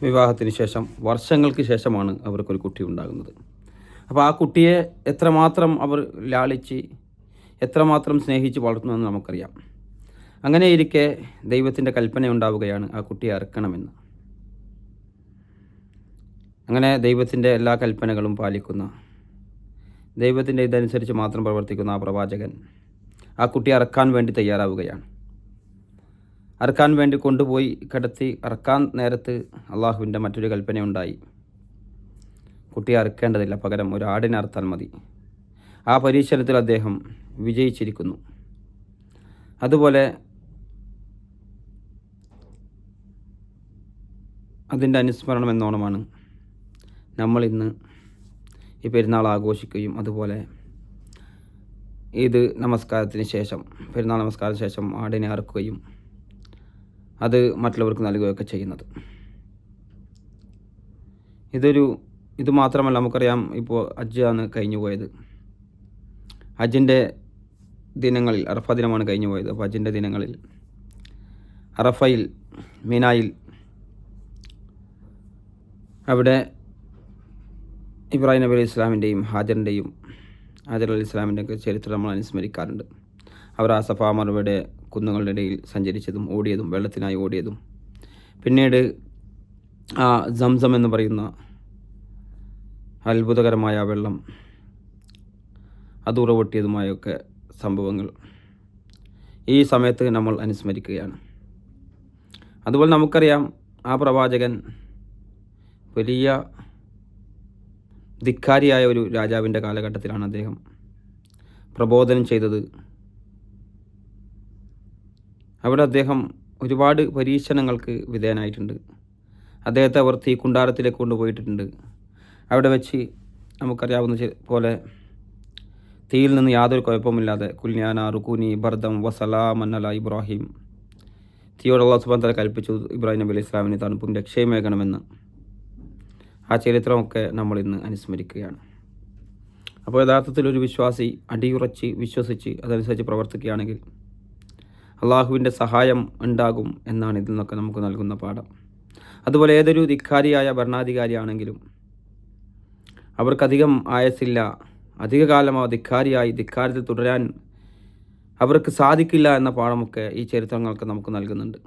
വിവാഹത്തിന് ശേഷം വർഷങ്ങൾക്ക് ശേഷമാണ് അവർക്കൊരു കുട്ടി ഉണ്ടാകുന്നത്. അപ്പോൾ ആ കുട്ടിയെ എത്രമാത്രം അവർ ലാളിച്ച് എത്രമാത്രം സ്നേഹിച്ച് വളർത്തുമെന്ന് നമുക്കറിയാം. അങ്ങനെയിരിക്കെ ദൈവത്തിൻ്റെ കൽപ്പന ഉണ്ടാവുകയാണ് ആ കുട്ടിയെ അറുക്കണമെന്ന്. അങ്ങനെ ദൈവത്തിൻ്റെ എല്ലാ കൽപ്പനകളും പാലിക്കുന്ന, ദൈവത്തിൻ്റെ ഇതനുസരിച്ച് മാത്രം പ്രവർത്തിക്കുന്ന ആ പ്രവാചകൻ ആ കുട്ടിയെ അറക്കാൻ വേണ്ടി തയ്യാറാവുകയാണ്. അറക്കാൻ വേണ്ടി കൊണ്ടുപോയി കിടത്തി അറക്കാൻ നേരത്ത് അള്ളാഹുവിൻ്റെ മറ്റൊരു കൽപ്പനയുണ്ടായി. കുട്ടിയെ അറുക്കേണ്ടതില്ല, പകരം ഒരു ആടിനെ അറുത്താൽ മതി. ആ പരീക്ഷണത്തിൽ അദ്ദേഹം വിജയിച്ചിരിക്കുന്നു. അതുപോലെ അതിൻ്റെ അനുസ്മരണം എന്നോണമാണ് നമ്മളിന്ന് ഈ പെരുന്നാൾ ആഘോഷിക്കുകയും അതുപോലെ നമസ്കാരത്തിന് ശേഷം, പെരുന്നാൾ നമസ്കാരത്തിന് ശേഷം ആടിനെ അറുക്കുകയും അത് മറ്റുള്ളവർക്ക് നൽകുകയൊക്കെ ചെയ്യുന്നത്. ഇത് മാത്രമല്ല, നമുക്കറിയാം ഇപ്പോൾ ഹജ്ജാണ് കഴിഞ്ഞു പോയത്. ഹജ്ജിൻ്റെ ദിനങ്ങളിൽ, അറഫ ദിനമാണ് കഴിഞ്ഞു പോയത്. അപ്പോൾ ഹജ്ജിൻ്റെ ദിനങ്ങളിൽ അറഫയിൽ, മിനായിൽ, അവിടെ ഇബ്രാഹിം നബി അലൈഹി ഇസ്ലാമിൻ്റെയും ഹാജർ അലി ഇസ്ലാമിൻ്റെയൊക്കെ ചരിത്രം നമ്മൾ അനുസ്മരിക്കാറുണ്ട്. അവർ ആ സഫാ മറുവയുടെ കുന്നുകളുടെ ഇടയിൽ സഞ്ചരിച്ചതും ഓടിയതും, വെള്ളത്തിനായി ഓടിയതും, പിന്നീട് ആ സംസം എന്ന് പറയുന്ന അത്ഭുതകരമായ വെള്ളം അത് ഉറവൊട്ടിയതുമായൊക്കെ സംഭവങ്ങൾ ഈ സമയത്ത് നമ്മൾ അനുസ്മരിക്കുകയാണ്. അതുപോലെ നമുക്കറിയാം, ആ പ്രവാചകൻ വലിയ ധിക്കാരിയായ ഒരു രാജാവിൻ്റെ കാലഘട്ടത്തിലാണ് അദ്ദേഹം പ്രബോധനം ചെയ്തത്. അവിടെ അദ്ദേഹം ഒരുപാട് പരീക്ഷണങ്ങൾക്ക് വിധേയനായിട്ടുണ്ട്. അദ്ദേഹത്തെ അവർ തീക്കുണ്ടാരത്തിലേക്ക് കൊണ്ടുപോയിട്ടുണ്ട്. അവിടെ വെച്ച് നമുക്കറിയാവുന്ന പോലെ തീയിൽ നിന്ന് യാതൊരു കുഴപ്പമില്ലാതെ കുൽനാന റുക്കൂനി ബർദം വസലാമൻ അല ഇബ്രാഹിം, തീയോട് അല്ലാഹു സുബ്ഹാനഹു വ തആല കൽപ്പിച്ചു ഇബ്രാഹിം നബി അലൈഹി ഇസ്ലാമിന് തണുപ്പും രക്ഷയുമേകണമെന്ന്. ആ ചരിത്രമൊക്കെ നമ്മൾ ഇന്ന് അനുസ്മരിക്കുകയാണ്. അപ്പോൾ യഥാർത്ഥത്തിൽ ഒരു വിശ്വാസി അടിയുറച്ച് വിശ്വസിച്ച് അതനുസരിച്ച് പ്രവർത്തിക്കുകയാണെങ്കിൽ അള്ളാഹുവിൻ്റെ സഹായം ഉണ്ടാകും എന്നാണ് ഇതിൽ നിന്നൊക്കെ നമുക്ക് നൽകുന്ന പാഠം. അതുപോലെ ഏതൊരു ധിക്കാരിയായ ഭരണാധികാരിയാണെങ്കിലും അവർക്കധികം ആയസില്ല, അധികകാലം ആ ധിക്കാരത്തിൽ തുടരാൻ അവർക്ക് സാധിക്കില്ല എന്ന പാഠമൊക്കെ ഈ ചരിത്രങ്ങൾക്ക് നമുക്ക് നൽകുന്നുണ്ട്.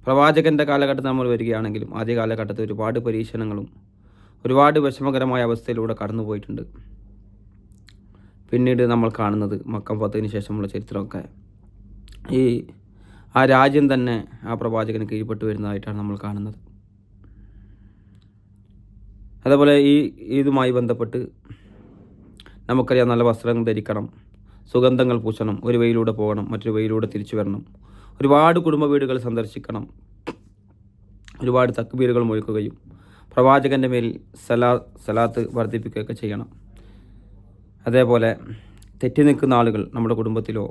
പ്രവാചകൻ്റെ കാലഘട്ടത്തിൽ നമ്മൾ വരികയാണെങ്കിലും ആദ്യ കാലഘട്ടത്തിൽ ഒരുപാട് പരീക്ഷണങ്ങളും ഒരുപാട് വിഷമകരമായ അവസ്ഥയിലൂടെ കടന്നുപോയിട്ടുണ്ട്. പിന്നീട് നമ്മൾ കാണുന്നത് മക്ക ഫതഹിന് ശേഷമുള്ള ചരിത്രമൊക്കെ ആ രാജ്യം തന്നെ ആ പ്രവാചകന് കീഴ്പ്പെട്ടു വരുന്നതായിട്ടാണ് നമ്മൾ കാണുന്നത്. അതേപോലെ ഇതുമായി ബന്ധപ്പെട്ട് നമുക്കറിയാം, നല്ല വസ്ത്രങ്ങൾ ധരിക്കണം, സുഗന്ധങ്ങൾ പൂശണം, ഒരു വഴിയിലൂടെ പോകണം, മറ്റൊരു വഴിയിലൂടെ തിരിച്ചു വരണം, ഒരുപാട് കുടുംബ വീടുകൾ സന്ദർശിക്കണം, ഒരുപാട് തക്ബീറുകൾ മുഴക്കുകയും പ്രവാചകൻ്റെ മേൽ സലാത്ത് വർദ്ധിപ്പിക്കുകയൊക്കെ ചെയ്യണം. അതേപോലെ തെറ്റി നിൽക്കുന്ന ആളുകൾ, നമ്മുടെ കുടുംബത്തിലോ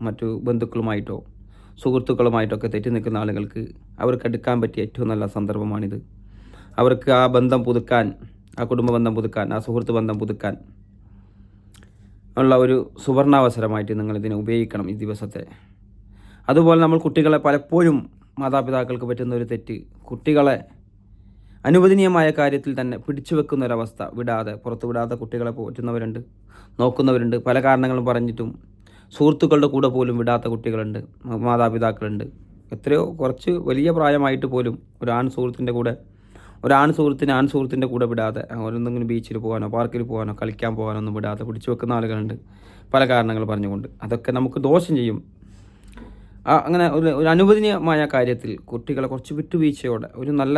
മറ്റു ബന്ധുക്കളുമായിട്ടോ സുഹൃത്തുക്കളുമായിട്ടൊക്കെ തെറ്റി നിൽക്കുന്ന ആളുകൾക്ക് അവർക്ക് എടുക്കാൻ പറ്റിയ ഏറ്റവും നല്ല സന്ദർഭമാണിത്. അവർക്ക് ആ ബന്ധം പുതുക്കാൻ, ആ കുടുംബ ബന്ധം പുതുക്കാൻ, ആ സുഹൃത്ത് ബന്ധം പുതുക്കാൻ ഉള്ള ഒരു സുവർണാവസരമായിട്ട് നിങ്ങളിതിനെ ഉപയോഗിക്കണം, ഈ ദിവസത്തെ. അതുപോലെ നമ്മൾ കുട്ടികളെ പലപ്പോഴും മാതാപിതാക്കൾക്ക് പറ്റുന്ന ഒരു തെറ്റ്, കുട്ടികളെ അനുവദനീയമായ കാര്യത്തിൽ തന്നെ പിടിച്ചു വെക്കുന്ന ഒരവസ്ഥ, പുറത്തു വിടാതെ കുട്ടികളെ പോറ്റുന്നവരുണ്ട്, നോക്കുന്നവരുണ്ട്. പല കാരണങ്ങളും പറഞ്ഞിട്ടും സുഹൃത്തുക്കളുടെ കൂടെ പോലും വിടാത്ത കുട്ടികളുണ്ട്, മാതാപിതാക്കളുണ്ട്. എത്രയോ കുറച്ച് വലിയ പ്രായമായിട്ട് പോലും ഒരു ആൺ സുഹൃത്തിൻ്റെ കൂടെ വിടാതെ, എന്തെങ്കിലും ബീച്ചിൽ പോകാനോ പാർക്കിൽ പോകാനോ കളിക്കാൻ പോകാനോ ഒന്നും വിടാതെ പിടിച്ചു വെക്കുന്ന ആളുകളുണ്ട്, പല കാരണങ്ങൾ പറഞ്ഞുകൊണ്ട്. അതൊക്കെ നമുക്ക് ദോഷം ചെയ്യും. അങ്ങനെ ഒരു അനുവദനീയമായ കാര്യത്തിൽ കുട്ടികളെ കുറച്ച് വിട്ടുവീഴ്ചയോടെ, ഒരു നല്ല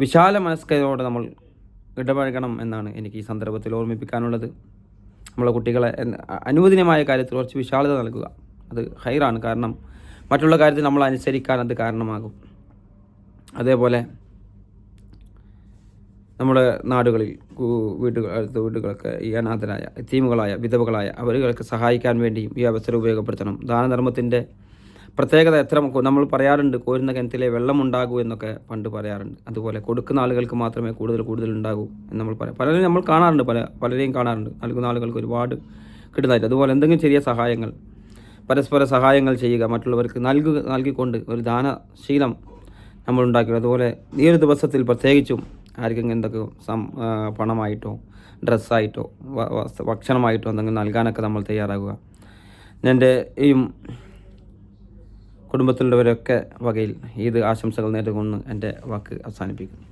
വിശാല മനസ്കതയോടെ നമ്മൾ ഇടപഴകണം എന്നാണ് എനിക്ക് ഈ സന്ദർഭത്തിൽ ഓർമ്മിപ്പിക്കാനുള്ളത്. നമ്മളെ കുട്ടികളെ അനുവദനീയമായ കാര്യത്തിൽ കുറച്ച് വിശാലത നൽകുക, അത് ഹൈറാണ്. കാരണം മറ്റുള്ള കാര്യത്തിൽ നമ്മൾ അനുസരിക്കാൻ അത് കാരണമാകും. അതേപോലെ നമ്മുടെ നാടുകളിൽ വീടുകളൊക്കെ ഈ അനാഥരായ യതീമുകളായ വിധവകളായ അവർക്ക് സഹായിക്കാൻ വേണ്ടിയും ഈ അവസരം ഉപയോഗപ്പെടുത്തണം. ദാനധർമ്മത്തിൻ്റെ പ്രത്യേകത നമ്മൾ പറയാറുണ്ട്, കോരുന്ന കിണറ്റിലെ വെള്ളമുണ്ടാകൂ എന്നൊക്കെ പണ്ട് പറയാറുണ്ട്. അതുപോലെ കൊടുക്കുന്ന ആളുകൾക്ക് മാത്രമേ കൂടുതൽ ഉണ്ടാകൂ എന്ന് നമ്മൾ പറയാം. പലരും നമ്മൾ കാണാറുണ്ട്, പലരെയും കാണാറുണ്ട്, നൽകുന്ന ആളുകൾക്ക് ഒരുപാട് കിട്ടുന്നതായിട്ട്. അതുപോലെ എന്തെങ്കിലും ചെറിയ സഹായങ്ങൾ, പരസ്പര സഹായങ്ങൾ ചെയ്യുക, മറ്റുള്ളവർക്ക് നൽകിക്കൊണ്ട് ഒരു ദാനശീലം നമ്മൾ ഉണ്ടാക്കുന്നത്. അതുപോലെ ഈ ഒരു ദിവസത്തിൽ പ്രത്യേകിച്ചും ആർക്കെങ്കിലും എന്തൊക്കെ പണമായിട്ടോ ഡ്രസ്സായിട്ടോ ഭക്ഷണമായിട്ടോ എന്തെങ്കിലും നൽകാനൊക്കെ നമ്മൾ തയ്യാറാകുക. എൻ്റെ ഈ കുടുംബത്തിലുള്ളവരൊക്കെ വകയിൽ ഈദ് ആശംസകൾ നേർന്നുകൊണ്ട് എൻ്റെ വാക്ക് അവസാനിപ്പിക്കുന്നു.